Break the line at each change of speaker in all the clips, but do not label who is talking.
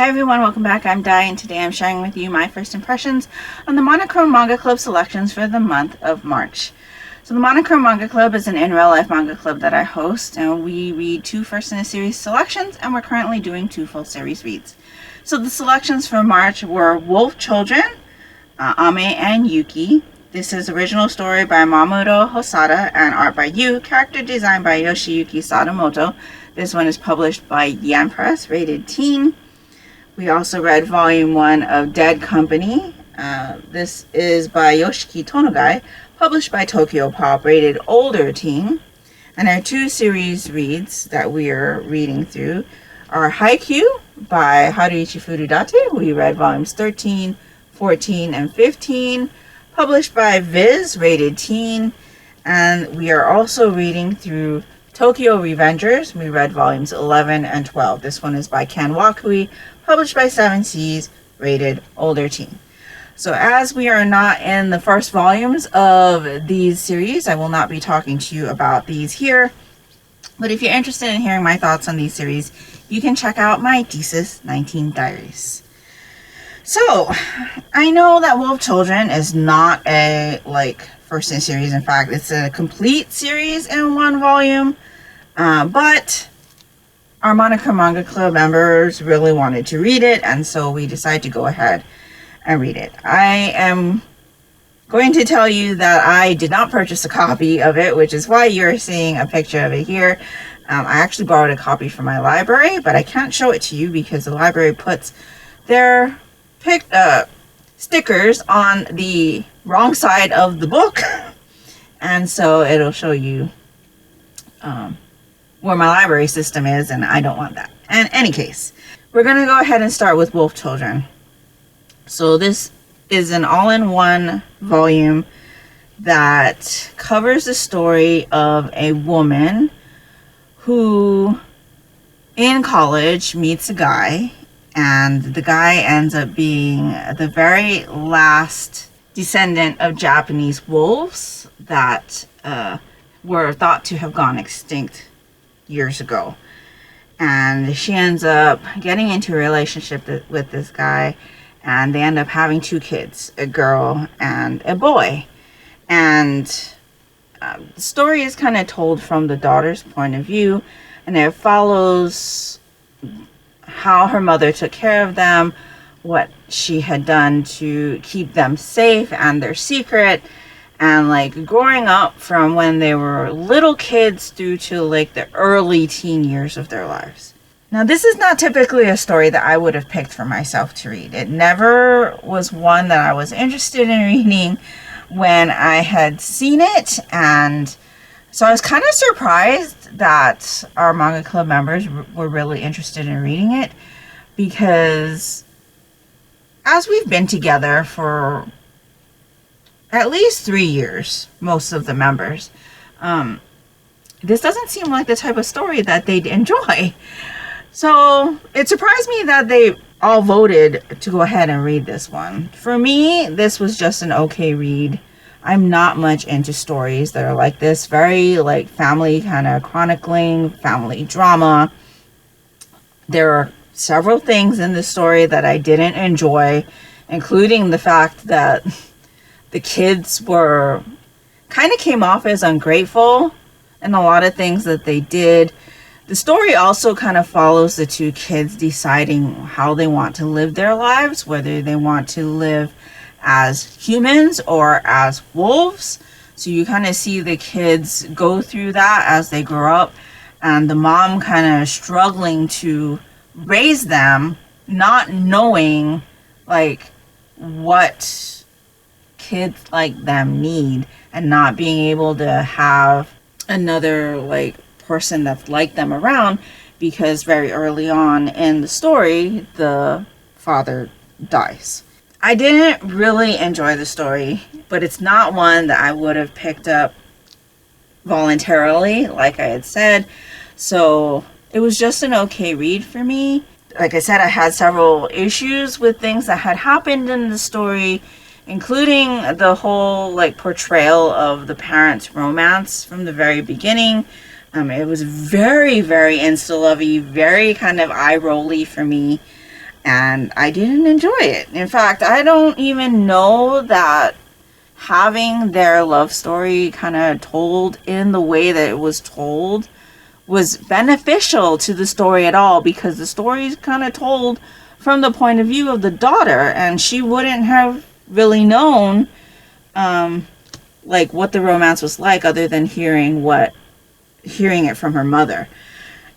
Hi everyone, welcome back. I'm Di, and today I'm sharing with you my first impressions on the Monochrome Manga Club selections for the month of March. So the Monochrome Manga Club is an in-real-life manga club that I host, and we read 2 first-in-a-series selections, and we're currently doing 2 full-series reads. So the selections for March were Wolf Children, Ame and Yuki. This is original story by Mamoru Hosada and art by Yu, character design by Yoshiyuki Sadamoto. This one is published by Yan Press, rated teen. We also read Volume 1 of Dead Company. This is by Yoshiki Tonogai, published by Tokyo Pop, rated older teen. And our 2 series reads that we are reading through are Haikyuu by Haruichi Furudate. We read Volumes 13, 14, and 15, published by Viz, rated teen. And we are also reading through Tokyo Revengers. We read Volumes 11 and 12. This one is by Ken Wakui, published by 7 Seas, rated older teen. So as we are not in the first volumes of these series, I will not be talking to you about these here. But if you're interested in hearing my thoughts on these series, you can check out my Thesis 19 Diaries. So, I know that Wolf Children is not a, first in series. In fact, it's a complete series in 1 volume. But our Monochrome Manga Club members really wanted to read it, and so we decided to go ahead and read it. I am going to tell you that I did not purchase a copy of it, which is why you're seeing a picture of it here. I actually borrowed a copy from my library, but I can't show it to you because the library puts their stickers on the wrong side of the book, and so it'll show you where my library system is, and I don't want that. In any case, we're going to go ahead and start with Wolf Children. So this is an all-in-one volume that covers the story of a woman who in college meets a guy, and the guy ends up being the very last descendant of Japanese wolves that were thought to have gone extinct years ago. And she ends up getting into a relationship with this guy, and they end up having 2 kids, a girl and a boy. And the story is kind of told from the daughter's point of view, and it follows how her mother took care of them, what she had done to keep them safe and their secret, and growing up from when they were little kids through to the early teen years of their lives. Now, this is not typically a story that I would have picked for myself to read. It never was one that I was interested in reading when I had seen it, and so I was kind of surprised that our manga club members were really interested in reading it, because as we've been together for at least 3 years, most of the members, this doesn't seem like the type of story that they'd enjoy. So it surprised me that they all voted to go ahead and read this one. For me, this was just an okay read. I'm not much into stories that are like this, very family kind of chronicling, family drama. There are several things in this story that I didn't enjoy, including the fact that the kids were kind of came off as ungrateful in a lot of things that they did. The story also kind of follows the 2 kids deciding how they want to live their lives, whether they want to live as humans or as wolves. So you kind of see the kids go through that as they grow up, and the mom kind of struggling to raise them, not knowing what kids like them need, and not being able to have another person that's like them around, because very early on in the story the father dies. I didn't really enjoy the story, but it's not one that I would have picked up voluntarily, like I had said. So it was just an okay read for me. Like I said, I had several issues with things that had happened in the story, including the whole portrayal of the parents' romance from the very beginning. It was very, very insta-lovey, very kind of eye-rolly for me. and I didn't enjoy it. In fact, I don't even know that having their love story kind of told in the way that it was told was beneficial to the story at all, because the story is kind of told from the point of view of the daughter, and she wouldn't have really known like what the romance was like other than hearing it from her mother.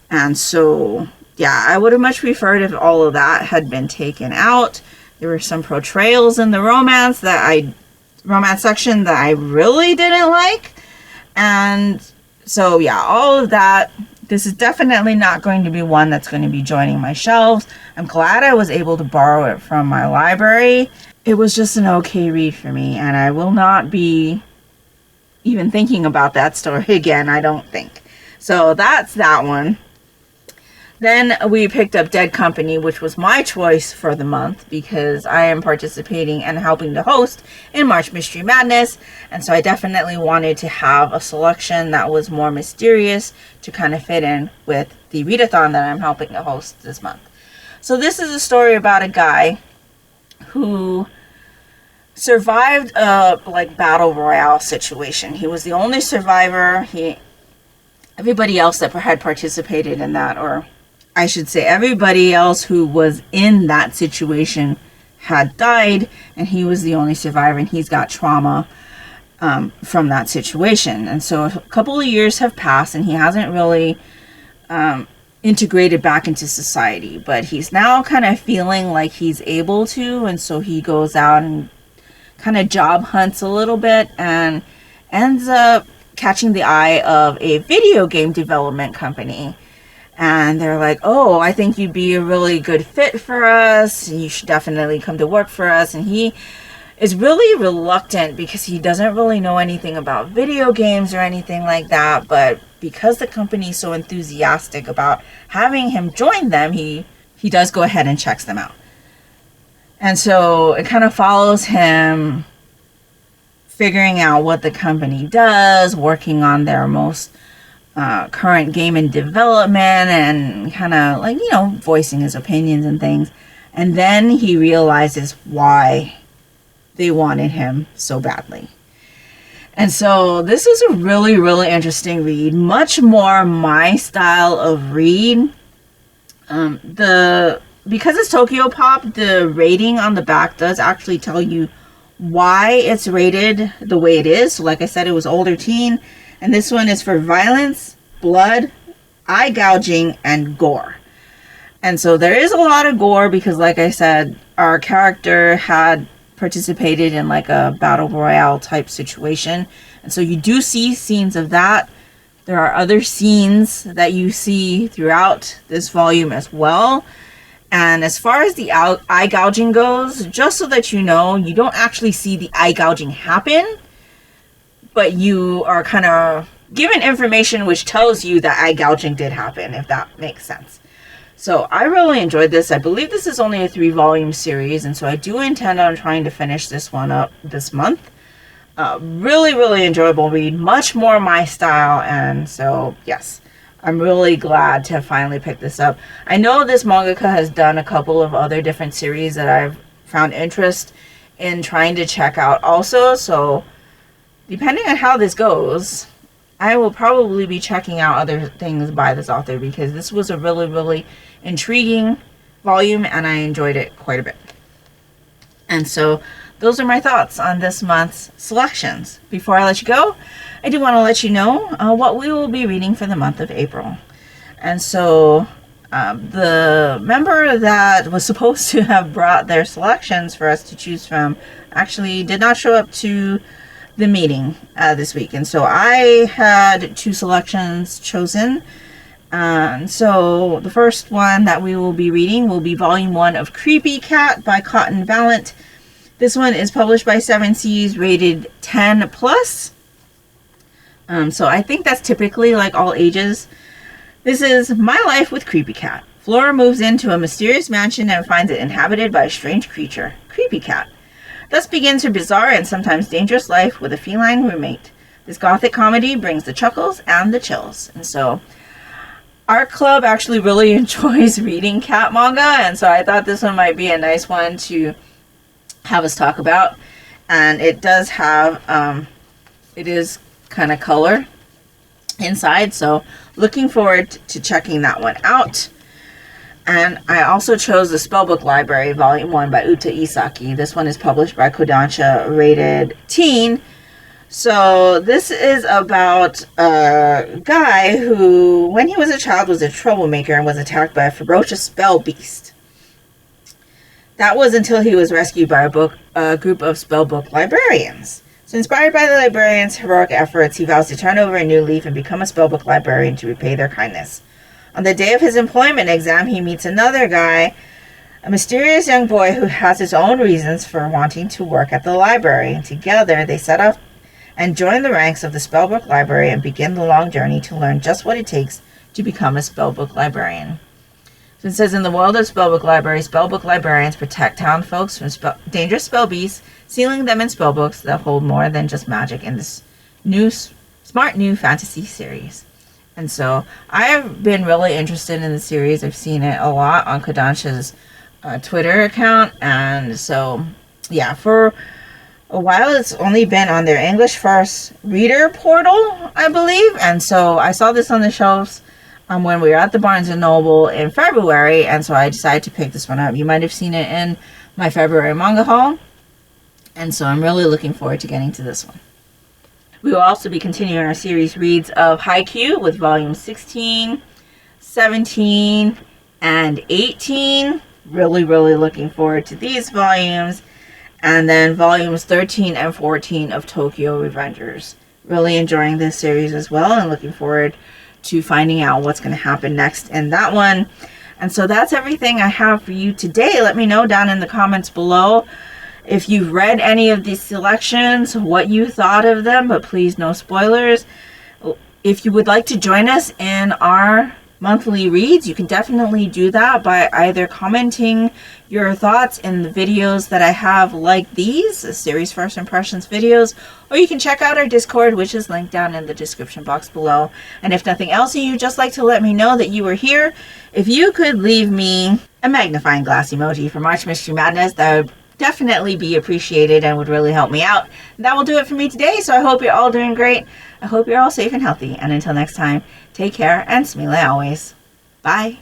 And so yeah, I would have much preferred if all of that had been taken out. There were some portrayals in the romance section that I really didn't like. And so yeah, all of that. This is definitely not going to be one that's going to be joining my shelves. I'm glad I was able to borrow it from my library. It was just an okay read for me, and I will not be even thinking about that story again, I don't think. So that's that one. Then we picked up Dead Company, which was my choice for the month because I am participating and helping to host in March Mystery Madness. And so I definitely wanted to have a selection that was more mysterious to kind of fit in with the readathon that I'm helping to host this month. So this is a story about a guy who survived a battle royale situation. He was the only survivor. Everybody else that had participated in that, or I should say everybody else who was in that situation had died, and he was the only survivor, and he's got trauma from that situation. And so a couple of years have passed, and he hasn't really integrated back into society, but he's now kind of feeling like he's able to, and so he goes out and kind of job hunts a little bit and ends up catching the eye of a video game development company. And they're like, oh, I think you'd be a really good fit for us. You should definitely come to work for us. And he is really reluctant because he doesn't really know anything about video games or anything like that. But because the company is so enthusiastic about having him join them, he does go ahead and checks them out. And so it kind of follows him figuring out what the company does, working on their most current game in development, and kind of voicing his opinions and things. And then he realizes why they wanted him so badly. And so this is a really, really interesting read. Much more my style of read. Because it's Tokyo Pop, the rating on the back does actually tell you why it's rated the way it is. So like I said, it was older teen. And this one is for violence, blood, eye gouging, and gore. And so there is a lot of gore because, like I said, our character had participated in a battle royale type situation. And so you do see scenes of that. There are other scenes that you see throughout this volume as well. And as far as the eye gouging goes, just so that you know, you don't actually see the eye gouging happen, but you are kind of given information which tells you that eye gouging did happen, if that makes sense. So I really enjoyed this. I believe this is only a 3-volume series, and so I do intend on trying to finish this one up this month. Really, really enjoyable read. Much more my style, and so, yes. I'm really glad to have finally picked this up. I know this mangaka has done a couple of other different series that I've found interest in trying to check out also, so depending on how this goes, I will probably be checking out other things by this author because this was a really, really intriguing volume and I enjoyed it quite a bit. And so those are my thoughts on this month's selections. Before I let you go, I do want to let you know what we will be reading for the month of April. And so the member that was supposed to have brought their selections for us to choose from actually did not show up to the meeting this week. And so I had 2 selections chosen. So the first one that we will be reading will be Volume 1 of Creepy Cat by Cotton Valent. This one is published by 7 Seas, rated 10+. So I think that's typically all ages. This is My Life with Creepy Cat. Flora moves into a mysterious mansion and finds it inhabited by a strange creature, Creepy Cat. Thus begins her bizarre and sometimes dangerous life with a feline roommate. This gothic comedy brings the chuckles and the chills. And so Art Club actually really enjoys reading cat manga, and so I thought this one might be a nice one to have us talk about. And it does have, it is kind of color inside, so looking forward to checking that one out. And I also chose the Spellbook Library Volume 1 by Uta Isaki. This one is published by Kodansha, rated teen. So this is about a guy who, when he was a child, was a troublemaker and was attacked by a ferocious spell beast. That was until he was rescued by a group of spellbook librarians. So inspired by the librarians' heroic efforts, he vows to turn over a new leaf and become a spellbook librarian to repay their kindness. On the day of his employment exam, he meets another guy, a mysterious young boy who has his own reasons for wanting to work at the library. And together, they set off and join the ranks of the Spellbook Library and begin the long journey to learn just what it takes to become a Spellbook librarian. So it says, in the world of Spellbook Libraries, Spellbook librarians protect town folks from dangerous spell beasts, sealing them in spellbooks that hold more than just magic in this smart new fantasy series. And so I've been really interested in the series. I've seen it a lot on Kodansha's Twitter account. And so, yeah, for a while it's only been on their English first reader portal, I believe. And so I saw this on the shelves when we were at the Barnes & Noble in February. And so I decided to pick this one up. You might have seen it in my February manga haul. And so I'm really looking forward to getting to this one. We will also be continuing our series reads of Haikyuu with volumes 16, 17, and 18. Really looking forward to these volumes. And then volumes 13 and 14 of Tokyo Revengers. Really enjoying this series as well and looking forward to finding out what's going to happen next in that one. And so that's everything I have for you today. Let me know down in the comments below if you've read any of these selections, what you thought of them, but please no spoilers. If you would like to join us in our monthly reads, you can definitely do that by either commenting your thoughts in the videos that I have like these, the series first impressions videos, or you can check out our Discord, which is linked down in the description box below. And if nothing else, and you'd just like to let me know that you were here, if you could leave me a magnifying glass emoji for March Mystery Madness, that would definitely be appreciated and would really help me out. That will do it for me today, so I hope you're all doing great. I hope you're all safe and healthy, and until next time, take care and smile always. Bye.